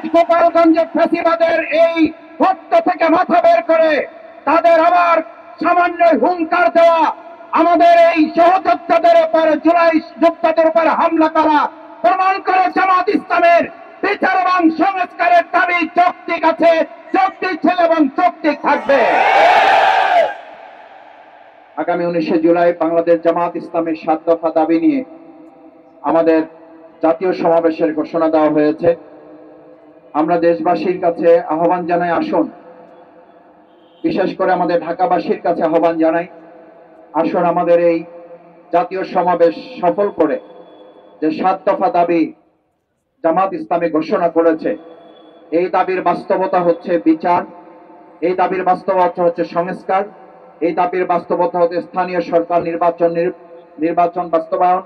আজ গোপালগঞ্জের ফ্যাসিবাদের এই গর্ত থেকে মাথা বের করে তাদের আবার সামান্য হুঙ্কার দেওয়া, আমাদের এই সহযোদ্ধাদের উপর, জুলাই যোদ্ধাদের উপর হামলা করা প্রমাণ করে জামাত ইসলামের বিচার এবং সংস্কারের দাবি যৌক্তিক আছে, যৌক্তিক ছিল এবং যৌক্তিক থাকবে। আগামী 19 জুলাই বাংলাদেশ জামাত ইসলামের 7 দফা দাবি নিয়ে আমাদের জাতীয় সমাবেশের ঘোষণা দেওয়া হয়েছে। আমরা দেশবাসীর কাছে আহ্বান জানাই, আসুন, বিশেষ করে আমাদের ঢাকাবাসীর কাছে আহ্বান জানাই, আসুন আমাদের এই জাতীয় সমাবেশ সফল করে যে 7 দফা দাবি জামাত ইসলামী ঘোষণা করেছে, এই দাবির বাস্তবতা হচ্ছে বিচার, এই দাবির বাস্তবতা হচ্ছে সংস্কার, এই দাবির বাস্তবতা হচ্ছে স্থানীয় সরকার নির্বাচন বাস্তবায়ন,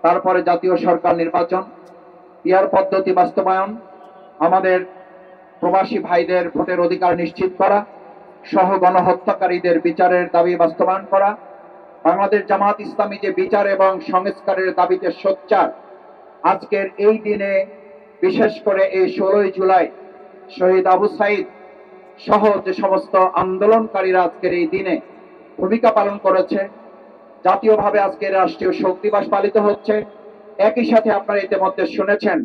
তারপরে জাতীয় সরকার নির্বাচন, পিয়ার পদ্ধতি বাস্তবায়ন, আমাদের প্রবাসী ভাইদের ভোটের অধিকার নিশ্চিত করা, সহ গণহত্যাকারীদের বিচারের দাবি বাস্তবায়ন করা। বাংলাদেশ জামাত ইসলামী যে বিচার এবং সংস্কারের দাবিতে সোচ্চার, আজকের এই দিনে বিশেষ করে এই 16 জুলাই শহীদ আবু সাইদ সহ যে সমস্ত আন্দোলনকারীরা আজকের এই দিনে ভূমিকা পালন করেছে, জাতীয়ভাবে আজকে রাষ্ট্রীয় শোক দিবস পালিত হচ্ছে। একই সাথে আপনারা ইতিমধ্যে শুনেছেন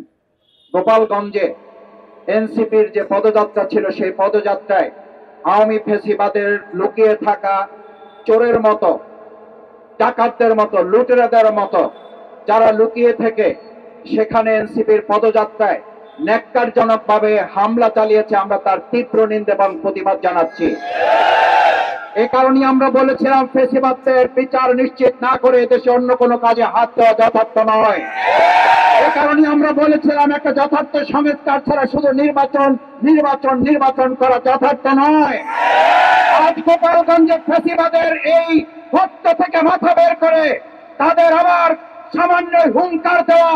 গোপালগঞ্জে এনসিপির যে পদযাত্রা ছিল, সেই পদযাত্রায় আওয়ামী ফ্যাসিবাদের লুকিয়ে থাকা চোরের মতো, ডাকাতদের মতো, লুটেরাদের মতো যারা লুকিয়ে থেকে সেখানে এনসিপির পদযাত্রায় ন্যাক্কারজনকভাবে হামলা চালিয়েছে, আমরা তার তীব্র নিন্দা এবং প্রতিবাদ জানাচ্ছি। এ কারণে আমরা বলেছিলাম ফ্যাসিবাদের বিচার নিশ্চিত না করে এদেশে অন্য কোনো কাজে হাত দেওয়া যথার্থ নয়। এ কারণে আমরা বলেছিলাম একটা যথার্থ সংস্কার ছাড়া শুধু নির্বাচন করা যথার্থ নয়। আজ গোপালগঞ্জের ফ্যাসিবাদের এই গর্ত থেকে মাথা বের করে তাদের আবার সামান্য হুঙ্কার দেওয়া,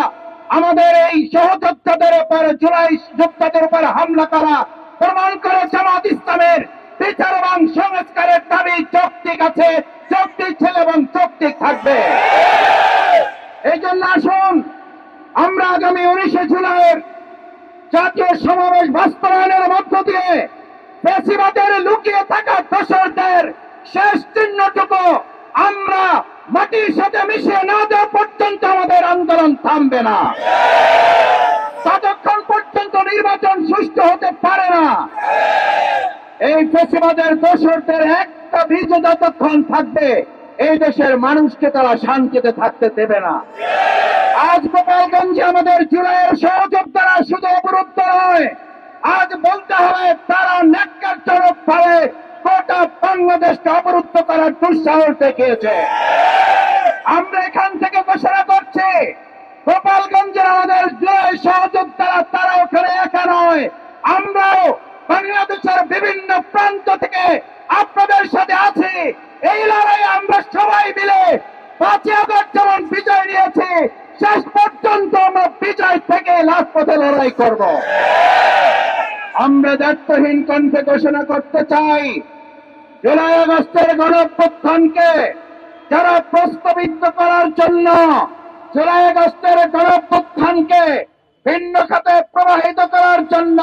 আমাদের এই সহযোদ্ধাদের উপর, জুলাই যোদ্ধাদের উপর হামলা করা প্রমাণ করে জামাত ইসলামের বিচার এবং সংস্কারের দাবি যৌক্তিক আছে, যৌক্তিক ছিল এবং যৌক্তিক থাকবে। এই জন্য আসুন আমরা আগামী 19 জুলাইয়ের জাতীয় সমাবেশ বাস্তবায়নের মধ্য দিয়ে ফ্যাসিবাদের লুকিয়ে থাকা দোষরদের শেষ চিহ্নটুকু আমরা মাটির সাথে মিশিয়ে না দেওয়া পর্যন্ত আমাদের আন্দোলন থামবে না। ততক্ষণ পর্যন্ত নির্বাচন সুষ্ঠু হতে পারে না। এই ফ্যাসিবাদের দোষরদের একটা বীজ যতক্ষণ থাকবে, এই দেশের মানুষকে তারা শান্তিতে থাকতে দেবে না। আজ গোপালগঞ্জে আমাদের জুলাইয়ের সহযোদ্ধারা শুধু অবরুদ্ধ নয়, আজ বলতে হবে তারা ন্যাক্কারজনক ভাবে গোটা বাংলাদেশকে অবরুদ্ধ করার দুঃসাহস দেখিয়েছে। আমরা এখান থেকে ঘোষণা করছি, গোপালগঞ্জের আমাদের জুলাই সহযোদ্ধারা তারা ওখানে একা নয়, আমরাও বাংলাদেশের বিভিন্ন প্রান্ত থেকে আপনাদের সাথে আছি। এই লড়াই আমরা সবাই মিলে 5 আগস্ট যেমন বিজয় নিয়েছি, শেষ পর্যন্ত আমরা বিজয় থেকে লাস্ট পথে লড়াই করব। আমরা দায়িত্বহীন কণ্ঠে ঘোষণা করতে চাই, জুলাই আগস্টের গণঅভ্যুত্থানকে যারা প্রশ্নবিদ্ধ করার জন্য, জুলাই আগস্টের গণঅভ্যুত্থানকে ভিন্ন খাতে প্রবাহিত করার জন্য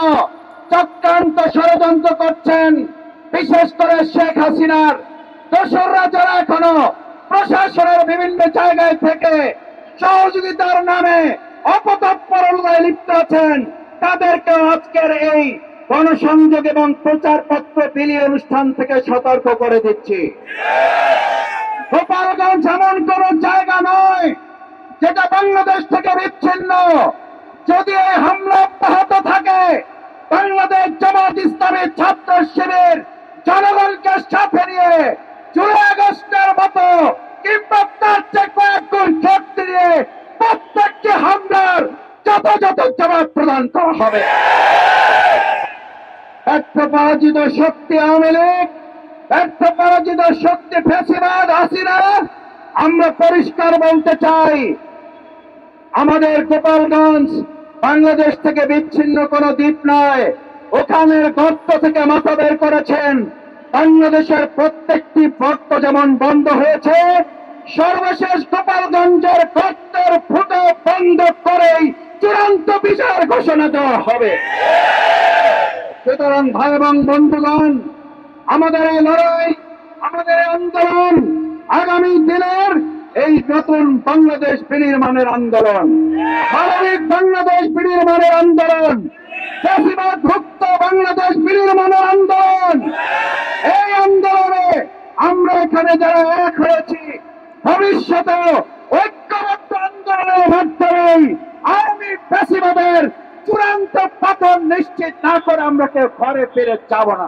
চক্রান্ত ষড়যন্ত্র করছেন, বিশেষ করে শেখ হাসিনার দোসররা যারা এখনো প্রশাসনের বিভিন্ন জায়গায় থেকে সহযোগিতার নামে অপতৎপরতায় লিপ্ত আছেন, তাদেরকে আজকের এই গণসংযোগ এবং প্রচারপত্র বিলি অনুষ্ঠান থেকে সতর্ক করে দিচ্ছি। গোপালগঞ্জ এমন কোন জায়গা নয় যেটা বাংলাদেশ থেকে বিচ্ছিন্ন। যদি এই হামলা অব্যাহত থাকে, বাংলাদেশ জামাত ইসলামী ছাত্র শিবির জনগণকে সাথে নিয়ে জুলাই আগস্টের মতো কিংবা তার চেয়ে কয়েক গুণ শক্তি নিয়ে প্রত্যেকটি হামলার যথাযথ জবাব প্রদান করা হবে। ব্যর্থ পরাজিত শক্তি আওয়ামী লীগ, ব্যর্থ পরাজিত শক্তি ফ্যাসিবাদ হাসিনা, আমরা পরিষ্কার বলতে চাই, আমাদের গোপালগঞ্জ বাংলাদেশ থেকে বিচ্ছিন্ন কোন দ্বীপ নয়। ওখানের গর্ত থেকে মাথা বের করেছেন, বাংলাদেশের প্রত্যেকটি গর্ত যেমন বন্ধ হয়েছে, সর্বশেষ গোপালগঞ্জের গর্তের ফুটো বন্ধ করেই চূড়ান্ত বিচার ঘোষণা দেওয়া হবে। সুতরাং ভাই এবং বন্ধুগণ, আমাদের এই লড়াই, আমাদের এই আন্দোলন আগামী দিনের এই নতুন বাংলাদেশ বিনির্মাণের আন্দোলন, মানবিক বাংলাদেশ বিনির্মাণের আন্দোলন, ফ্যাসিবাদ মুক্ত বাংলাদেশ বিনির্মাণের আন্দোলন। এই আন্দোলনে আমরা এখানে যারা এক হয়েছি, ভবিষ্যতে ঐক্যবদ্ধ আন্দোলনের মাধ্যমে আওয়ামী ফ্যাসিবাদের চূড়ান্ত পতন নিশ্চিত না করে আমরা কেউ ঘরে ফিরে যাব না।